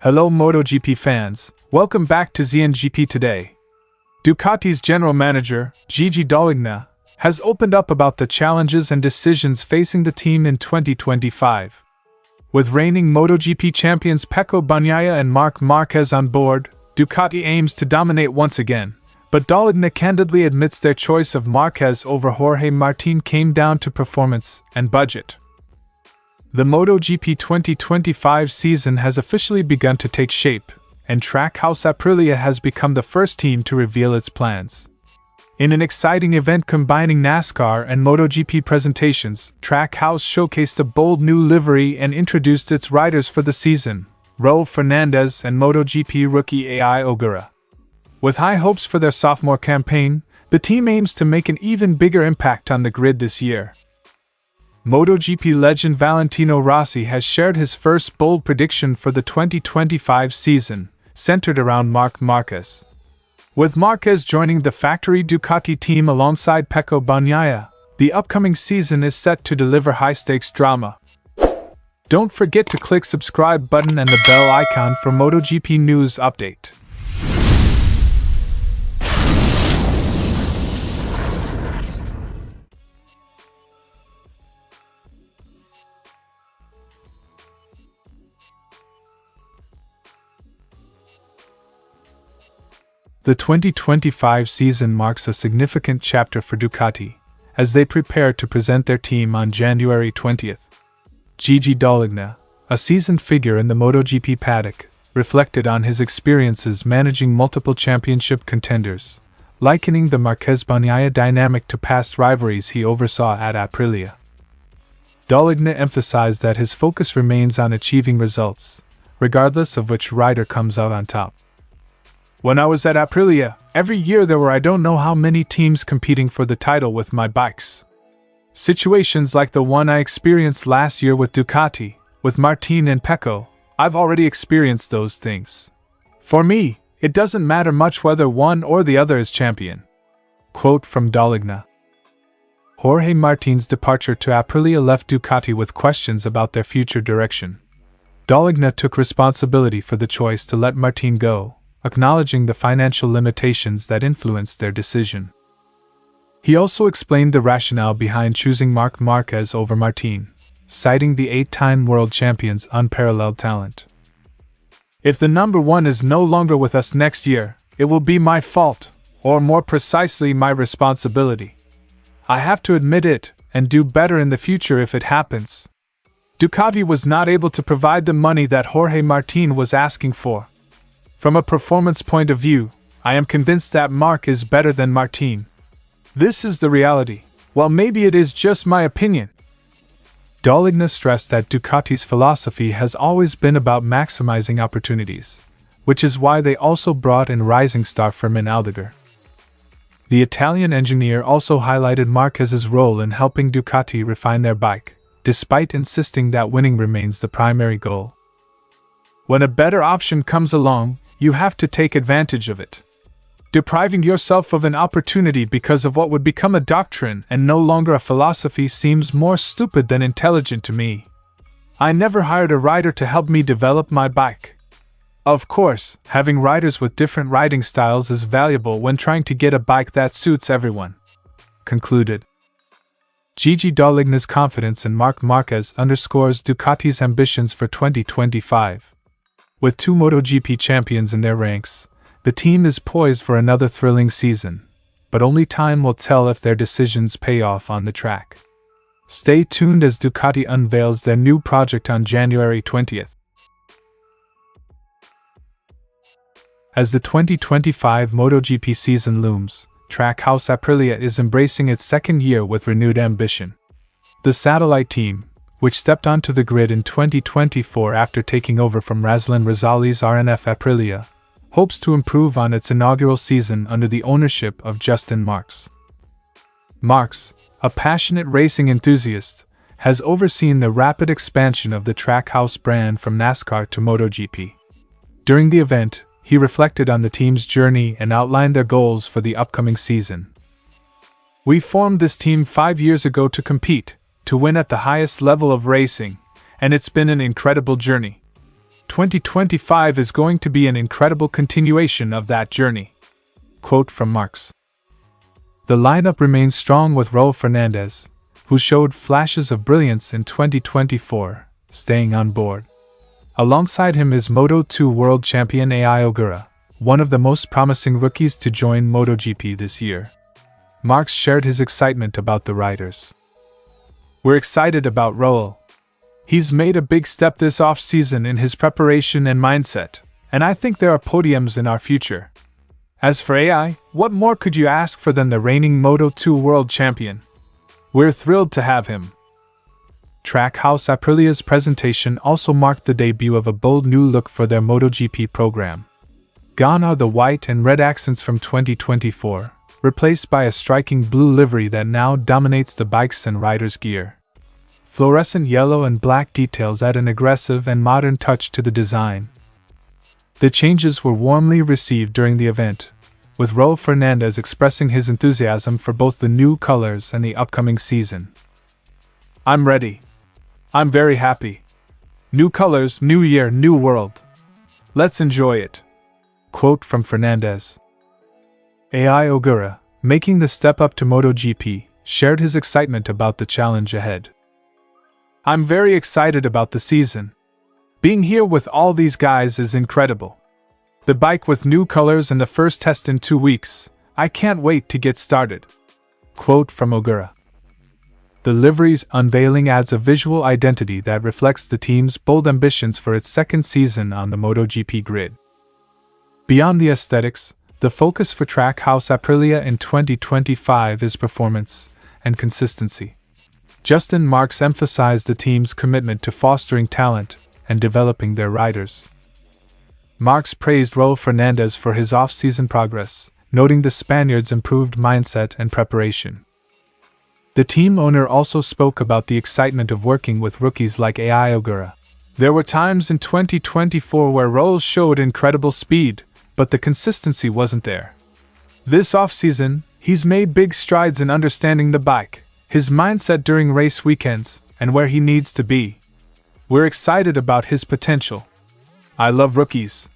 Hello MotoGP fans, welcome back to ZNGP Today. Ducati's general manager, Gigi Dall'Igna, has opened up about the challenges and decisions facing the team in 2025. With reigning MotoGP champions Pecco, Bagnaia and Marquez on board, Ducati aims to dominate once again, but Dall'Igna candidly admits their choice of Marquez over Jorge Martín came down to performance and budget. The MotoGP 2025 season has officially begun to take shape, and Trackhouse Aprilia has become the first team to reveal its plans. In an exciting event combining NASCAR and MotoGP presentations, Trackhouse showcased a bold new livery and introduced its riders for the season, Raúl Fernández and MotoGP rookie Ai Ogura. With high hopes for their sophomore campaign, the team aims to make an even bigger impact on the grid this year. MotoGP legend Valentino Rossi has shared his first bold prediction for the 2025 season, centered around Marquez. With Marquez joining the factory Ducati team alongside Pecco Bagnaia, the upcoming season is set to deliver high-stakes drama. Don't forget to click subscribe button and the bell icon for MotoGP news update. The 2025 season marks a significant chapter for Ducati, as they prepare to present their team on January 20th. Gigi Dall'Igna, a seasoned figure in the MotoGP paddock, reflected on his experiences managing multiple championship contenders, likening the Marquez-Bagnaia dynamic to past rivalries he oversaw at Aprilia. Dall'Igna emphasized that his focus remains on achieving results, regardless of which rider comes out on top. When I was at Aprilia, every year there were I don't know how many teams competing for the title with my bikes. Situations like the one I experienced last year with Ducati, with Martín and Pecco, I've already experienced those things. For me, it doesn't matter much whether one or the other is champion. Quote from Dall'Igna. Jorge Martín's departure to Aprilia left Ducati with questions about their future direction. Dall'Igna took responsibility for the choice to let Martín go, acknowledging the financial limitations that influenced their decision. He also explained the rationale behind choosing Marquez over Martín, citing the 8-time world champion's unparalleled talent. If the number one is no longer with us next year, it will be my fault, or more precisely my responsibility. I have to admit it, and do better in the future if it happens. Ducati was not able to provide the money that Jorge Martín was asking for. From a performance point of view, I am convinced that Marc is better than Martín. This is the reality. Well, maybe it is just my opinion. Dall'Igna stressed that Ducati's philosophy has always been about maximizing opportunities, which is why they also brought in rising star Fermin. The Italian engineer also highlighted Marquez's role in helping Ducati refine their bike, despite insisting that winning remains the primary goal. When a better option comes along, you have to take advantage of it. Depriving yourself of an opportunity because of what would become a doctrine and no longer a philosophy seems more stupid than intelligent to me. I never hired a rider to help me develop my bike. Of course, having riders with different riding styles is valuable when trying to get a bike that suits everyone. Concluded. Gigi Dall'Igna's confidence in Marquez underscores Ducati's ambitions for 2025. With 2 MotoGP champions in their ranks, the team is poised for another thrilling season, but only time will tell if their decisions pay off on the track. Stay tuned as Ducati unveils their new project on January 20th. As the 2025 MotoGP season looms, Trackhouse Aprilia is embracing its second year with renewed ambition. The satellite team, which stepped onto the grid in 2024 after taking over from Razlan Rosali's RNF Aprilia, hopes to improve on its inaugural season under the ownership of Marc. Marc, a passionate racing enthusiast, has overseen the rapid expansion of the Trackhouse brand from NASCAR to MotoGP. During the event, he reflected on the team's journey and outlined their goals for the upcoming season. We formed this team 5 years ago to compete, to win at the highest level of racing, and it's been an incredible journey. 2025 is going to be an incredible continuation of that journey. Quote from Marc. The lineup remains strong with Raúl Fernández, who showed flashes of brilliance in 2024, staying on board. Alongside him is Moto2 World Champion Ai Ogura, one of the most promising rookies to join MotoGP this year. Marc shared his excitement about the riders. We're excited about Raúl. He's made a big step this off-season in his preparation and mindset, and I think there are podiums in our future. As for Ai, what more could you ask for than the reigning Moto2 World Champion? We're thrilled to have him. Trackhouse Aprilia's presentation also marked the debut of a bold new look for their MotoGP program. Gone are the white and red accents from 2024, replaced by a striking blue livery that now dominates the bikes and riders' gear. Fluorescent yellow and black details add an aggressive and modern touch to the design. The changes were warmly received during the event, with Raúl Fernández expressing his enthusiasm for both the new colors and the upcoming season. I'm ready. I'm very happy. New colors, new year, new world. Let's enjoy it. Quote from Fernández. Ai Ogura, making the step up to MotoGP, shared his excitement about the challenge ahead. I'm very excited about the season. Being here with all these guys is incredible. The bike with new colors and the first test in 2 weeks, I can't wait to get started. Quote from Ogura. The livery's unveiling adds a visual identity that reflects the team's bold ambitions for its second season on the MotoGP grid. Beyond the aesthetics, the focus for Trackhouse Aprilia in 2025 is performance and consistency. Justin Marks emphasized the team's commitment to fostering talent and developing their riders. Marks praised Raúl Fernández for his off-season progress, noting the Spaniard's improved mindset and preparation. The team owner also spoke about the excitement of working with rookies like Ai Ogura. There were times in 2024 where Raúl showed incredible speed, but the consistency wasn't there. This off-season, he's made big strides in understanding the bike, his mindset during race weekends, and where he needs to be. We're excited about his potential. I love rookies.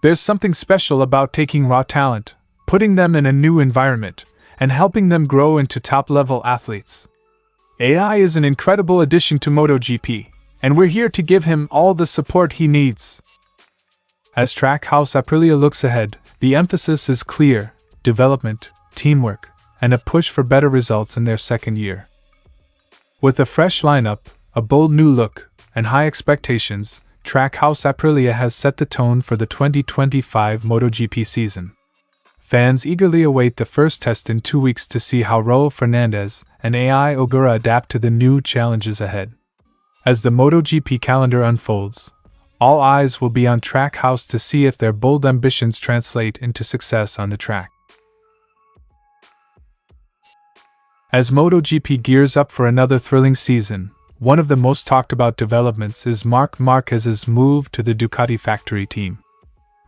There's something special about taking raw talent, putting them in a new environment, and helping them grow into top-level athletes. Ai is an incredible addition to MotoGP, and we're here to give him all the support he needs. As Trackhouse Aprilia looks ahead, the emphasis is clear: development, teamwork, and a push for better results in their second year. With a fresh lineup, a bold new look, and high expectations, Trackhouse Aprilia has set the tone for the 2025 MotoGP season. Fans eagerly await the first test in 2 weeks to see how Raúl Fernández and Ai Ogura adapt to the new challenges ahead. As the MotoGP calendar unfolds, all eyes will be on Trackhouse to see if their bold ambitions translate into success on the track. As MotoGP gears up for another thrilling season, one of the most talked about developments is Marc Márquez's move to the Ducati factory team.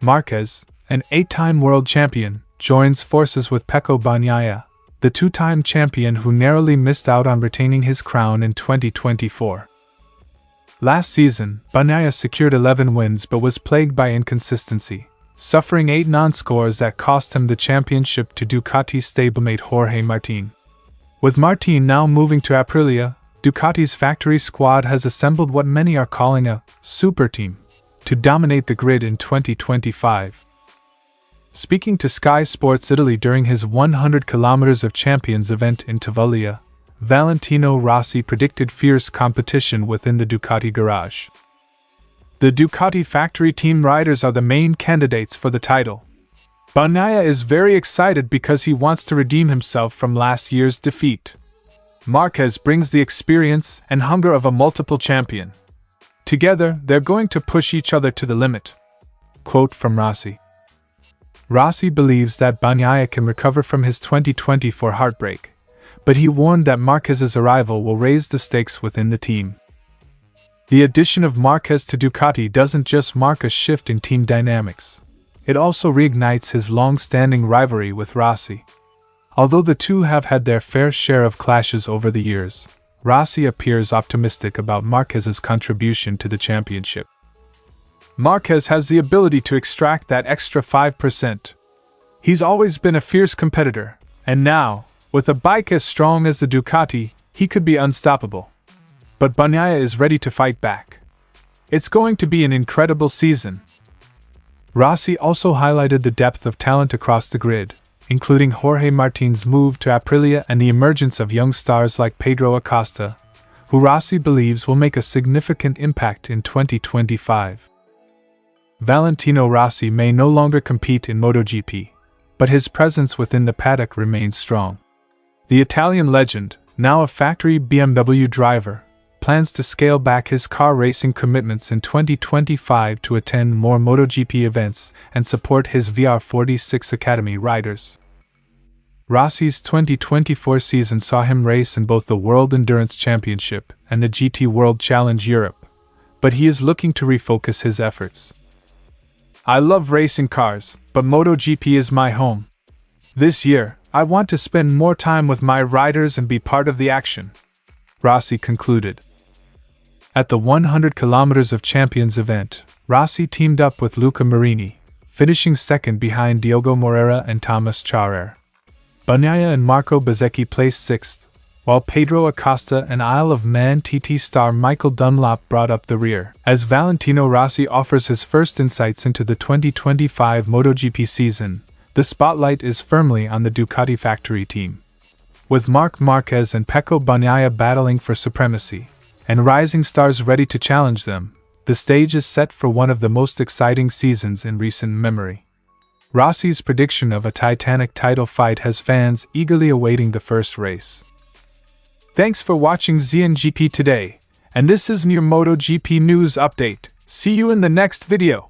Marquez, an 8-time world champion, joins forces with Pecco Bagnaia, the 2-time champion who narrowly missed out on retaining his crown in 2024. Last season, Bagnaia secured 11 wins but was plagued by inconsistency, suffering 8 non-scores that cost him the championship to Ducati stablemate Jorge Martín. With Martín now moving to Aprilia, Ducati's factory squad has assembled what many are calling a super team to dominate the grid in 2025. Speaking to Sky Sports Italy during his 100 km of Champions event in Tavaglia, Valentino Rossi predicted fierce competition within the Ducati garage. The Ducati factory team riders are the main candidates for the title. Bagnaia is very excited because he wants to redeem himself from last year's defeat. Marquez brings the experience and hunger of a multiple champion. Together, they're going to push each other to the limit. Quote from Rossi. Rossi believes that Bagnaia can recover from his 2024 heartbreak, but he warned that Marquez's arrival will raise the stakes within the team. The addition of Marquez to Ducati doesn't just mark a shift in team dynamics. It also reignites his long-standing rivalry with Rossi. Although the two have had their fair share of clashes over the years, Rossi appears optimistic about Marquez's contribution to the championship. Marquez has the ability to extract that extra 5%. He's always been a fierce competitor, and now, with a bike as strong as the Ducati, he could be unstoppable. But Bagnaia is ready to fight back. It's going to be an incredible season. Rossi also highlighted the depth of talent across the grid, including Jorge Martín's move to Aprilia and the emergence of young stars like Pedro Acosta, who Rossi believes will make a significant impact in 2025. Valentino Rossi may no longer compete in MotoGP, but his presence within the paddock remains strong. The Italian legend, now a factory BMW driver, plans to scale back his car racing commitments in 2025 to attend more MotoGP events and support his VR46 Academy riders. Rossi's 2024 season saw him race in both the World Endurance Championship and the GT World Challenge Europe, but he is looking to refocus his efforts. "I love racing cars, but MotoGP is my home. This year, I want to spend more time with my riders and be part of the action," Rossi concluded. At the 100 km of Champions event, Rossi teamed up with Luca Marini, finishing second behind Diogo Moreira and Thomas Chaurer. Bagnaia and Marco Bezzecchi placed sixth, while Pedro Acosta and Isle of Man TT star Michael Dunlop brought up the rear. As Valentino Rossi offers his first insights into the 2025 MotoGP season, the spotlight is firmly on the Ducati factory team. With Marc Marquez and Pecco Bagnaia battling for supremacy, and rising stars ready to challenge them, the stage is set for one of the most exciting seasons in recent memory. Rossi's prediction of a titanic title fight has fans eagerly awaiting the first race. Thanks for watching ZNGP Today, and this is your MotoGP news update. See you in the next video.